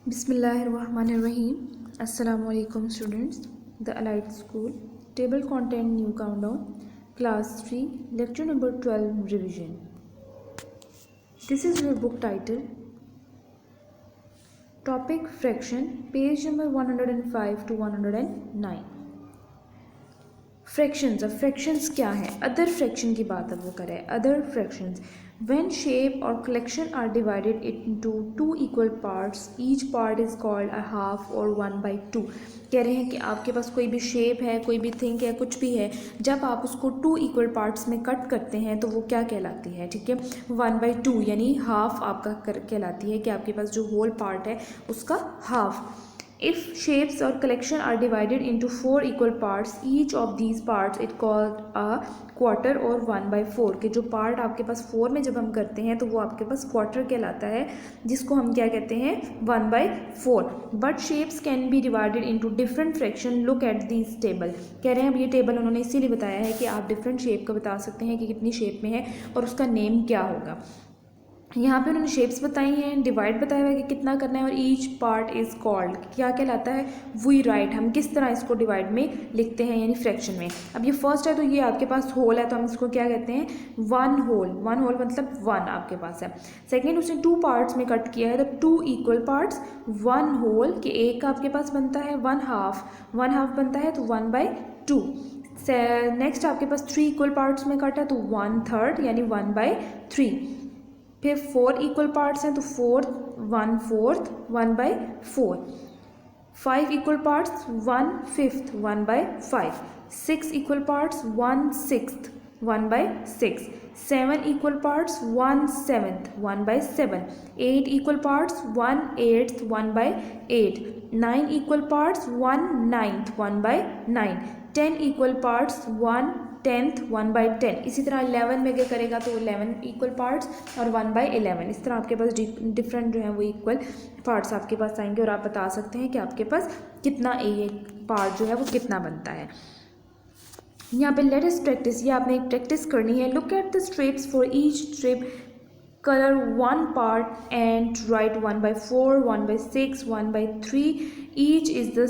Bismillahirrahmanirrahim. Assalamu alaikum students. The Allied School. Table content new countdown. Class 3. Lecture number 12 revision. This is your book title. Topic fraction. Page number 105 to 109. Fractions, अब fractions क्या है? Other fraction की बात अब वो करें. Other fractions when shape और collection are divided into two equal parts, each part is called a half और 1/2. कह रहे हैं कि आपके पास कोई भी शेप है, कोई भी थिंग है, कुछ भी है, जब आप उसको टू इक्वल पार्ट्स में कट करते हैं तो वो क्या कहलाती है? ठीक है, 1/2 यानी हाफ आपका कहलाती है कि आपके पास जो होल पार्ट है उसका half. If shapes or collection are divided into 4 equal parts, each of these parts it called a quarter or 1/4. कि जो पार्ट आपके पास 4 में जब हम करते हैं तो वो आपके पास क्वार्टर कहलाता है, जिसको हम क्या कहते हैं? 1/4. But shapes can be divided into different fraction. Look at this table. कह रहे हैं अब ये टेबल उन्होंने इसीलिए बताया है कि आप डिफरेंट शेप का बता सकते हैं कि कितनी शेप में है और उसका नेम क्या होगा. यहाँ पे उन्होंने शेप्स बताई हैं, डिवाइड बताया हुआ है कि कितना करना है, और ईच पार्ट इज़ कॉल्ड क्या कहलाता है? We right. हम किस तरह इसको डिवाइड में लिखते हैं यानी फ्रैक्शन में. अब ये फर्स्ट है तो ये आपके पास होल है तो हम इसको क्या कहते हैं? One whole. वन होल मतलब वन आपके पास है. सेकेंड, उसने टू पार्ट्स में कट किया है तो two equal parts, one whole कि एक आपके पास बनता है वन हाफ बनता है तो 1/2. नेक्स्ट आपके पास थ्री इक्वल पार्ट्स में कट है तो 1/3 यानी 1/3. फिर 4 इक्वल पार्ट्स हैं तो 4 1/4 1/4. 5 equal parts 1/5 1/5. 6 equal parts 1/6 1/6. 7 equal parts 1/7 1/7. 8 equal parts 1/8 1/8. 9 equal parts 1/9 1/9. 10 equal parts 1/10 1/10. इसी तरह 11 में क्या करेगा तो 11 इक्वल पार्ट्स और 1/11. इस तरह आपके पास डिफरेंट जो है वो इक्वल पार्ट्स आपके पास आएंगे और आप बता सकते हैं कि आपके पास कितना एक पार्ट जो है वो कितना बनता है. यहाँ पे लेट अस प्रैक्टिस, ये आपने एक प्रैक्टिस करनी है. Look at the strips for each strip. color one part and write 1/4 1/6 1/3. each is the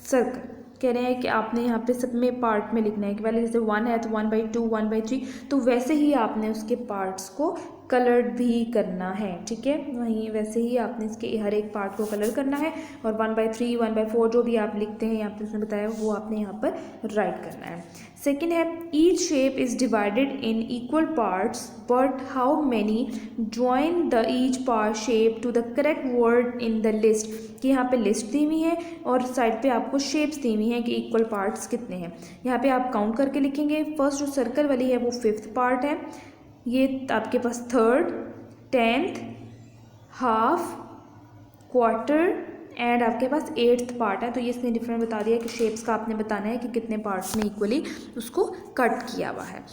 circle. कह रहे हैं कि आपने यहाँ पे सब में पार्ट में लिखना है कि पहले जैसे 1 है तो 1/2 1/3, तो वैसे ही आपने उसके पार्ट्स को कलर्ड भी करना है. ठीक है, वहीं वैसे ही आपने इसके हर एक पार्ट को कलर करना है और 1/3 1/4 जो भी आप लिखते हैं यहाँ पे उसने बताया वो आपने यहाँ पर राइट करना है. सेकेंड है each shape is divided in equal parts but how many. Join the each part shape to the correct word in the list. कि यहाँ पे लिस्ट दी हुई है और साइड पे आपको शेप्स दी हुई हैं कि इक्वल पार्ट्स कितने हैं. यहाँ पे आप काउंट करके लिखेंगे. फर्स्ट जो सर्कल वाली है वो 5th पार्ट है, ये आपके पास 3rd 10th half quarter and आपके पास 8th पार्ट है. तो ये इसने डिफरेंट बता दिया कि शेप्स का आपने बताना है कि कितने पार्ट्स में इक्वली उसको कट किया हुआ है.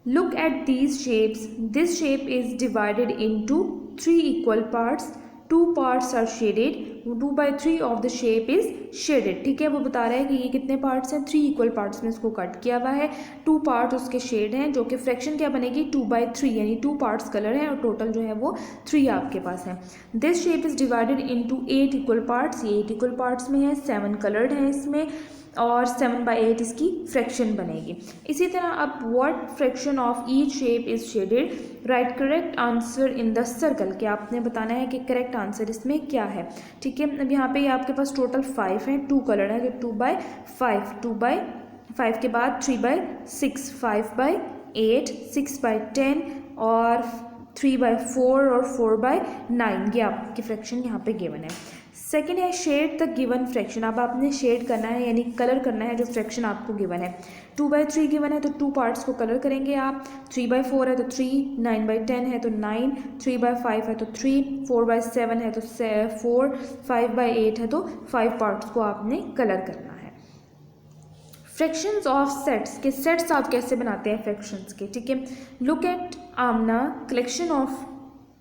Look at these shapes. This shape is divided into 3 equal parts. 2 parts are shaded. 2/3 of the shape is shaded. ठीक है, वो बता रहा है कि ये कितने पार्ट्स हैं? 3 इक्वल पार्ट्स में इसको कट किया हुआ है. 2 पार्ट उसके शेड हैं जो कि फ्रैक्शन क्या बनेगी? 2/3 यानी 2 पार्ट्स कलर हैं और टोटल जो है वो 3 आपके पास है. This shape is divided into 8 equal parts. ये 8 इक्वल पार्ट्स में है, 7 कलर्ड हैं इसमें और 7/8 इसकी फ्रैक्शन बनेगी. इसी तरह अब what fraction of each shape is shaded. Right correct answer in the circle. कि आपने बताना है कि करेक्ट आंसर इसमें क्या है. ठीक है, अब यहाँ पे आपके पास टोटल 5 हैं, 2 कलर है तो 2/5 2/5 के बाद 3/6 5/8 6/10 और 3/4 और 4/9. ये आपकी फ्रैक्शन यहाँ पे गिवन है. सेकेंड है शेड द गिवन फ्रैक्शन. अब आपने शेड करना है यानी कलर करना है जो फ्रैक्शन आपको गिवन है. 2/3 गिवन है तो 2 पार्ट्स को कलर करेंगे आप. 3/4 है तो 3, 9/10 है तो 9, 3/5 है तो 3, 4/7 है तो 4, 5/8 है तो 5 पार्ट्स को आपने कलर करना है. फ्रैक्शंस ऑफ सेट्स के सेट्स आप कैसे बनाते हैं फ्रैक्शंस के. ठीक है, लुक एट आमना collection of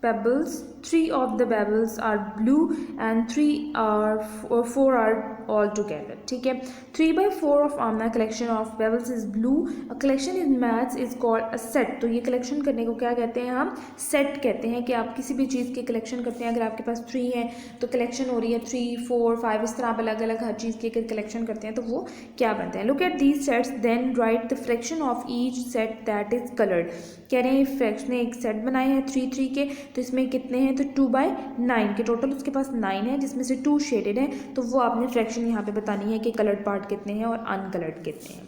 pebbles, 3 of the pebbles are blue and 4 are all together. ठीक है, 3/4 of Amna collection of pebbles is blue. A collection in maths is called a set. तो ये collection करने को क्या कहते हैं हम? set कहते हैं कि आप किसी भी चीज़ की collection करते हैं. अगर आपके पास 3 है तो collection हो रही है 3, 4, 5, इस तरह आप अलग अलग हर चीज़ की अगर collection करते हैं तो वो क्या बनते हैं. Look at these sets, then write the fraction of each set that is colored. कह रहे हैं फ्रैक्शन ने एक सेट बनाए हैं 3 के, तो इसमें कितने हैं तो 2/9 के टोटल उसके पास 9 है जिसमें से 2 शेडेड हैं. तो वो आपने फ्रैक्शन यहाँ पे बतानी है कि कलर्ड पार्ट कितने हैं और अनकलर्ड कितने हैं.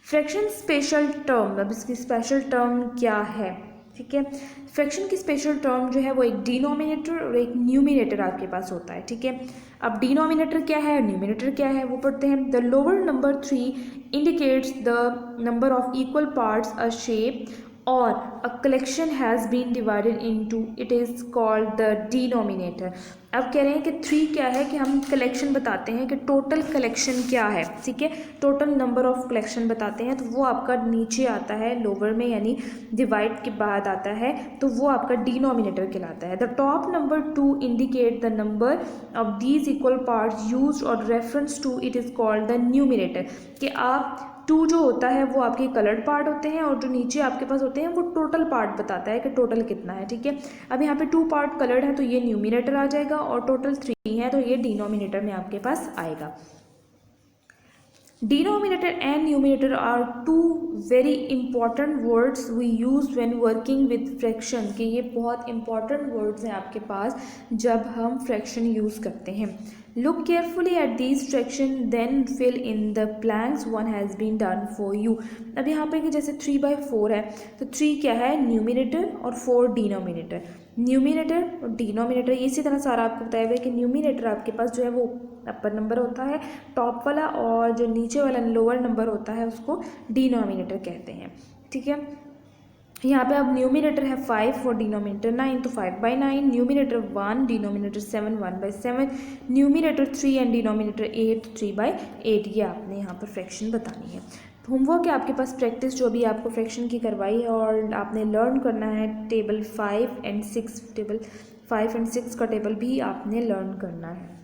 फ्रैक्शन स्पेशल टर्म, अब इसकी स्पेशल टर्म क्या है. ठीक है, फ्रैक्शन की स्पेशल टर्म जो है वो एक डिनोमिनेटर और एक न्यूमिनेटर आपके पास होता है. ठीक है, अब डिनोमिनेटर क्या है, न्यूमिनेटर क्या है वो पढ़ते हैं. The lower number 3 indicates the number of equal parts a shape or a collection has been divided into, it is called the denominator. अब कह रहे हैं कि 3 क्या है कि हम कलेक्शन बताते हैं कि टोटल कलेक्शन क्या है. ठीक है, टोटल नंबर ऑफ कलेक्शन बताते हैं तो वो आपका नीचे आता है लोअर में, यानी डिवाइड के बाद आता है तो वो आपका डिनोमिनेटर कहलाता है. The top number 2 indicate the number of these equal parts used और reference to, it is called the numerator. कि आप 2 जो होता है वो आपके कलर्ड पार्ट होते हैं और जो नीचे आपके पास होते हैं वो टोटल पार्ट बताता है कि टोटल कितना है. ठीक है, अब यहाँ पे 2 पार्ट कलर्ड है तो ये न्यूमिनेटर आ जाएगा और टोटल 3 है तो ये डिनोमिनेटर में आपके पास आएगा. Denominator and numerator are two very important words we use when working with fraction. कि ये बहुत important words हैं आपके पास जब हम fraction use करते हैं. Look carefully at these fraction, then fill in the blanks. One has been done for you. अब यहाँ पे कि जैसे 3/4 है तो 3 क्या है, न्यूमिनेटर और 4 डिनोमिनेटर. न्यूमिनेटर और डिनोमिनेटर इसी तरह सारा आपको बताया हुआ है कि न्यूमिनेटर आपके पास जो है वो अपर नंबर होता है टॉप वाला, और जो नीचे वाला लोअर नंबर होता है उसको डिनोमिनेटर कहते हैं. ठीक है, यहाँ पे अब न्यूमिनेटर है 5 और डिनोमिनेटर 9, तो 5/9. Numerator 1, denominator 7, 1/7. Numerator 3 and denominator 8, 3/8. ये आपने यहाँ पर फ्रैक्शन बतानी है. होमवर्क है आपके पास प्रैक्टिस जो भी आपको फ्रैक्शन की करवाई है और आपने लर्न करना है. टेबल 5 एंड 6 का टेबल भी आपने लर्न करना है.